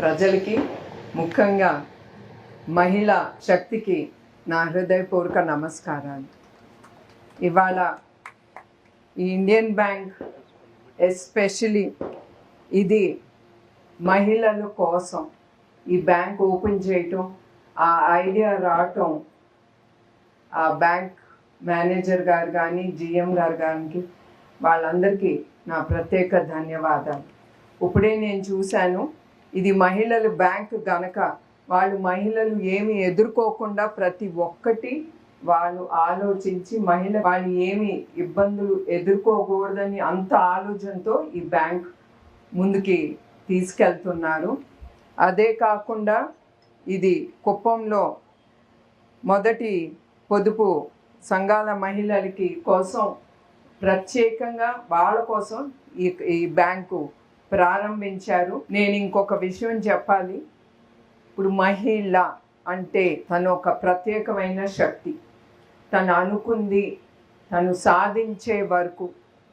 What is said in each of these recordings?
ప్రజలకి, ముఖ్యంగా మహిళా శక్తికి నా హృదయపూర్వక నమస్కారాలు. ఇవాళ ఈ ఇండియన్ బ్యాంక్ ఎస్పెషలీ ఇది మహిళల కోసం ఈ బ్యాంక్ ఓపెన్ చేయటం, ఆ ఐడియా రావటం, ఆ బ్యాంక్ మేనేజర్ గారు కానీ జిఎం గారు కానీ వాళ్ళందరికీ నా ప్రత్యేక ధన్యవాదాలు. ఇప్పుడే నేను చూశాను, ఇది మహిళల బ్యాంక్ గనక వాళ్ళు మహిళలు ఏమి ఎదుర్కోకుండా ప్రతి ఒక్కటి వాళ్ళు ఆలోచించి వాళ్ళు ఏమి ఇబ్బందులు ఎదుర్కోకూడదని అంత ఆలోచనతో ఈ బ్యాంక్ ముందుకి తీసుకెళ్తున్నారు. అదే కాకుండా ఇది కుప్పంలో మొదటి పొదుపు సంఘాల మహిళలకి కోసం ప్రత్యేకంగా వాళ్ళ కోసం ఈ బ్యాంకు ప్రారంభించారు. నేను ఇంకొక విషయం చెప్పాలి. ఇప్పుడు మహిళ అంటే తను ఒక ప్రత్యేకమైన శక్తి. తను అనుకుంది తను సాధించే వరకు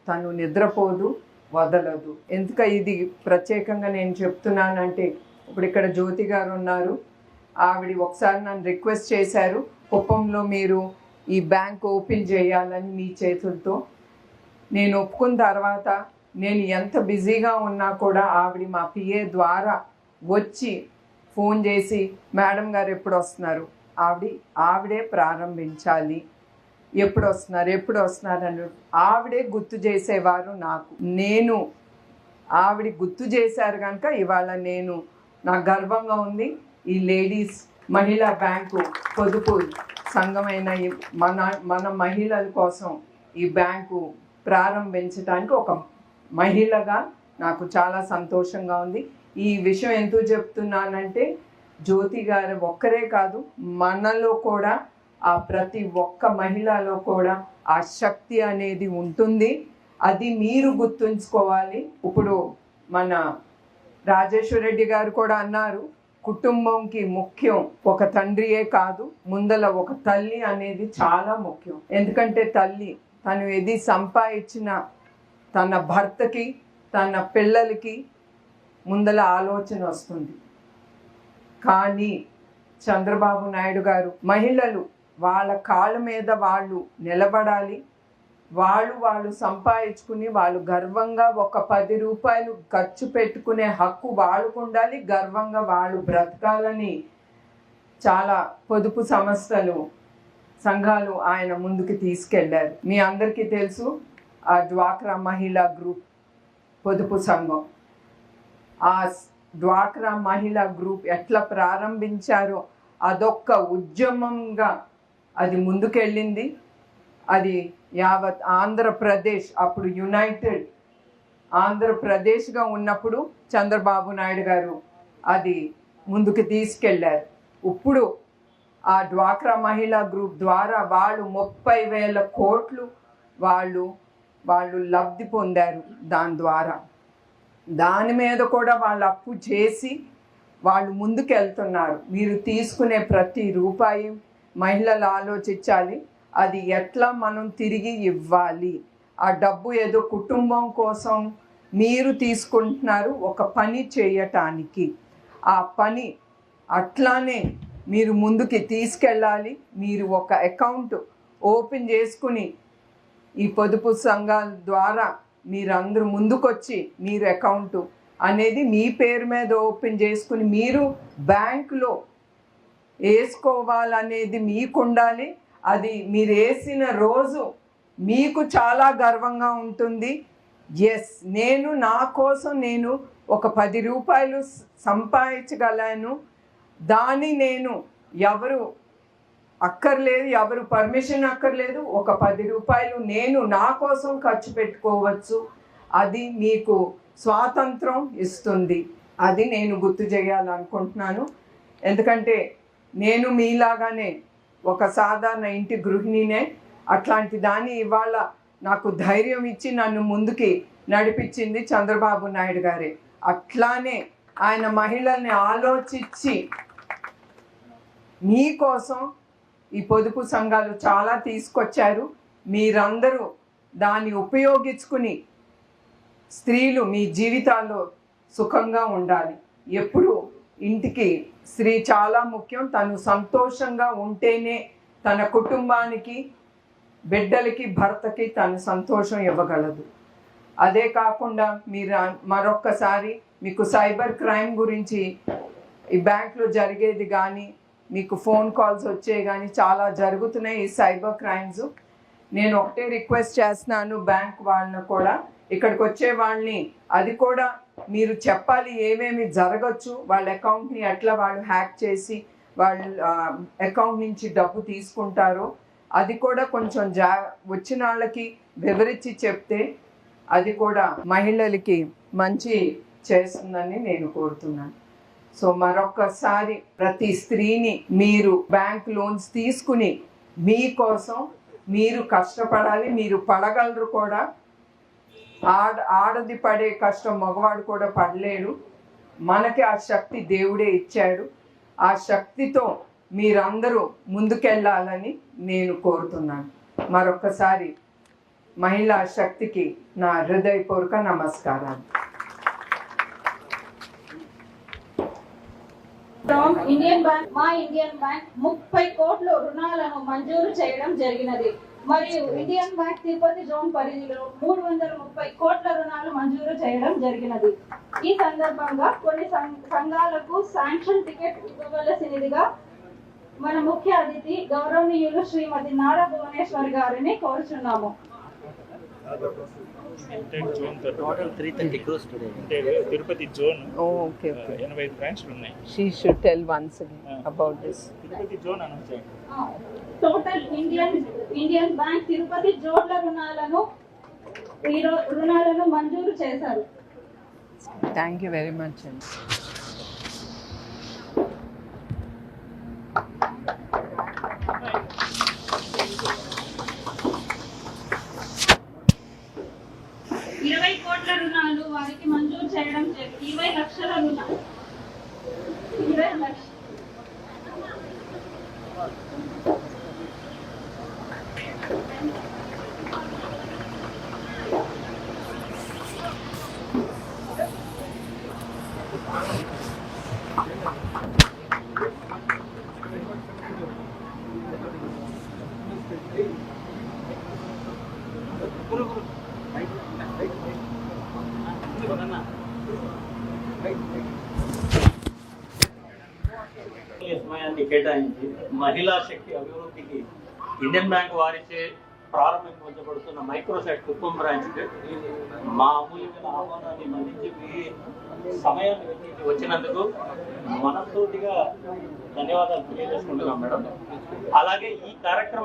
తను నిద్రపోదు, వదలదు. ఎందుక ఇది ప్రత్యేకంగా నేను చెప్తున్నానంటే, ఇప్పుడు ఇక్కడ జ్యోతి గారు ఉన్నారు, ఆవిడ ఒకసారి నన్ను రిక్వెస్ట్ చేశారు, కుప్పంలో మీరు ఈ బ్యాంక్ ఓపెన్ చేయాలని మీ చేతులతో. నేను ఒప్పుకున్న తర్వాత నేను ఎంత బిజీగా ఉన్నా కూడా ఆవిడ మా పిఏ ద్వారా వచ్చి ఫోన్ చేసి, మేడం గారు ఎప్పుడు వస్తున్నారు, ఆవిడే ప్రారంభించాలి, ఎప్పుడు వస్తున్నారు అని ఆవిడే గుర్తు చేసేవారు నాకు. నేను ఆవిడ గుర్తు చేశారు కనుక ఇవాళ నాకు గర్వంగా ఉంది. ఈ లేడీస్ మహిళా బ్యాంకు పొదుపు సంఘమైన మన మహిళల కోసం ఈ బ్యాంకు ప్రారంభించడానికి ఒక మహిళగా నాకు చాలా సంతోషంగా ఉంది. ఈ విషయం ఎందుకు చెప్తున్నానంటే, జ్యోతి గారు ఒక్కరే కాదు, మనలో కూడా ఆ ప్రతి ఒక్క మహిళలో కూడా ఆ శక్తి అనేది ఉంటుంది. అది మీరు గుర్తుంచుకోవాలి. ఇప్పుడు మన రాజేశ్వర రెడ్డి గారు కూడా అన్నారు, కుటుంబంకి ముఖ్యం ఒక తండ్రియే కాదు, ముందల ఒక తల్లి అనేది చాలా ముఖ్యం. ఎందుకంటే తల్లి తను ఏది సంపాదించిన తన భర్తకి, తన పిల్లలకి ముందల ఆలోచన వస్తుంది. కానీ చంద్రబాబు నాయుడు గారు మహిళలు వాళ్ళ కాళ్ళ మీద వాళ్ళు నిలబడాలి, వాళ్ళు సంపాదించుకుని వాళ్ళు గర్వంగా ఒక 10 రూపాయలు ఖర్చు పెట్టుకునే హక్కు వాళ్ళకు ఉండాలి, గర్వంగా వాళ్ళు బ్రతకాలని చాలా పొదుపు సంఘాలు ఆయన ముందుకు తీసుకెళ్లారు. మీ అందరికీ తెలుసు, ఆ డ్వాక్రా మహిళా గ్రూప్ పొదుపు సంఘం, ఆ డ్వాక్రా మహిళా గ్రూప్ ఎట్లా ప్రారంభించారో అదొక్క ఉద్యమంగా అది ముందుకెళ్ళింది. అది యావత్ ఆంధ్రప్రదేశ్, అప్పుడు యునైటెడ్ ఆంధ్రప్రదేశ్గా ఉన్నప్పుడు చంద్రబాబు నాయుడు గారు అది ముందుకు తీసుకెళ్లారు. ఇప్పుడు ఆ డ్వాక్రా మహిళా గ్రూప్ ద్వారా వాళ్ళు 30,000 కోట్లు వాళ్ళు లబ్ధి పొందారు. దాని ద్వారా దాని మీద కూడా వాళ్ళు అప్పు చేసి వాళ్ళు ముందుకు వెళ్తున్నారు. మీరు తీసుకునే ప్రతి రూపాయి మహిళలు ఆలోచించాలి, అది ఎట్లా మనం తిరిగి ఇవ్వాలి. ఆ డబ్బు ఏదో కుటుంబం కోసం మీరు తీసుకుంటున్నారు, ఒక పని చేయటానికి. ఆ పని అట్లానే మీరు ముందుకి తీసుకెళ్ళాలి. మీరు ఒక అకౌంట్ ఓపెన్ చేసుకుని ఈ పొదుపు సంఘాల ద్వారా మీరందరూ ముందుకొచ్చి మీరు అకౌంట్ అనేది మీ పేరు మీద ఓపెన్ చేసుకుని మీరు బ్యాంకులో వేసుకోవాలనేది మీకు ఉండాలి. అది మీరు వేసిన రోజు మీకు చాలా గర్వంగా ఉంటుంది. ఎస్, నా కోసం నేను ఒక 10 రూపాయలు సంపాదించగలను, దాన్ని నేను ఎవరు పర్మిషన్ అక్కర్లేదు, ఒక 10 రూపాయలు నేను నా కోసం ఖర్చు పెట్టుకోవచ్చు. అది మీకు స్వాతంత్రం ఇస్తుంది. అది నేను గుర్తు చేయాలనుకుంటున్నాను. ఎందుకంటే నేను మీలాగానే ఒక సాధారణ ఇంటి గృహిణినే. అట్లాంటి దాన్ని ఇవాళ నాకు ధైర్యం ఇచ్చి నన్ను ముందుకి నడిపించింది చంద్రబాబు నాయుడు గారే. అట్లానే ఆయన మహిళల్ని ఆలోచించి మీకోసం ఈ పొదుపు సంఘాలు చాలా తీసుకొచ్చారు. మీరందరూ దాన్ని ఉపయోగించుకుని స్త్రీలు మీ జీవితాల్లో సుఖంగా ఉండాలి. ఎప్పుడు ఇంటికి స్త్రీ చాలా ముఖ్యం. తను సంతోషంగా ఉంటేనే తన కుటుంబానికి, బిడ్డలకి, భర్తకి తను సంతోషం ఇవ్వగలదు. అదే కాకుండా మీరు మరొక్కసారి మీకు సైబర్ క్రైమ్ గురించి ఈ బ్యాంక్లో జరిగేది కానీ, మీకు ఫోన్ కాల్స్ వచ్చేవి కానీ చాలా జరుగుతున్నాయి ఈ సైబర్ క్రైమ్స్. నేను ఒకటే రిక్వెస్ట్ చేస్తున్నాను బ్యాంక్ వాళ్ళని కూడా, ఇక్కడికి వచ్చే వాళ్ళని అది కూడా మీరు చెప్పాలి ఏమేమి జరగచ్చు, వాళ్ళ అకౌంట్ని ఎట్లా వాళ్ళు హ్యాక్ చేసి వాళ్ళ అకౌంట్ నుంచి డబ్బు తీసుకుంటారో అది కూడా కొంచెం వచ్చిన వాళ్ళకి వివరించి చెప్తే అది కూడా మహిళలకి మంచి చేస్తుందని నేను కోరుతున్నాను. సో మరొకసారి ప్రతి స్త్రీని మీరు బ్యాంక్ లోన్స్ తీసుకుని మీకోసం మీరు కష్టపడాలి. మీరు పడగలరు కూడా. ఆడది పడే కష్టం మగవాడు కూడా పడలేడు. మనకి ఆ శక్తి దేవుడే ఇచ్చాడు. ఆ శక్తితో మీరందరూ ముందుకెళ్ళాలని నేను కోరుతున్నాను. మరొకసారి మహిళా శక్తికి నా హృదయపూర్వక నమస్కారాలు. ఇండియన్ బ్యాంక్ 30 కోట్ల రుణాలను మంజూరు చేయడం జరిగినది. మరియు ఇండియన్ బ్యాంక్ తిరుపతి జోన్ పరిధిలో 330 కోట్ల రుణాలు మంజూరు చేయడం జరిగినది. ఈ సందర్భంగా కొన్ని సంఘాలకు శాంక్షన్ టికెట్ ఇవ్వవలసినదిగా మన ముఖ్య అతిథి గౌరవనీయులు శ్రీమతి నారా భువనేశ్వర్ గారిని కోరుచున్నాము. తిరుపతి జోన్ ఓకే 85 బ్రాంచ్లు ఉన్నాయి. She should tell once again about this. Tirupati zone announce చేయండి. టోటల్ ఇండియన్ బ్యాంక్ తిరుపతి జోన్ల రుణాలను మంజూరు చేశారు. థ్యాంక్ యూ వెరీ మచ్ అండి. రుణాలు వారికి మంజూరు చేయడం 20 లక్షల రుణాలు 20 లక్షలు. సమయాన్ని కేటాయించి మహిళా శక్తి అభివృద్ధికి ఇండియన్ బ్యాంక్ వారిచే ప్రారంభించబడుతున్న మైక్రోసైట్ కుప్పం బ్రాంచ్ మా అమూల్యమైన ఆహ్వానాన్ని మన్నించి మీ సమయాన్ని వెచ్చించి వచ్చినందుకు మనస్ఫూర్తిగా ధన్యవాదాలు తెలియజేసుకుంటున్నాం మేడం. అలాగే ఈ కార్యక్రమం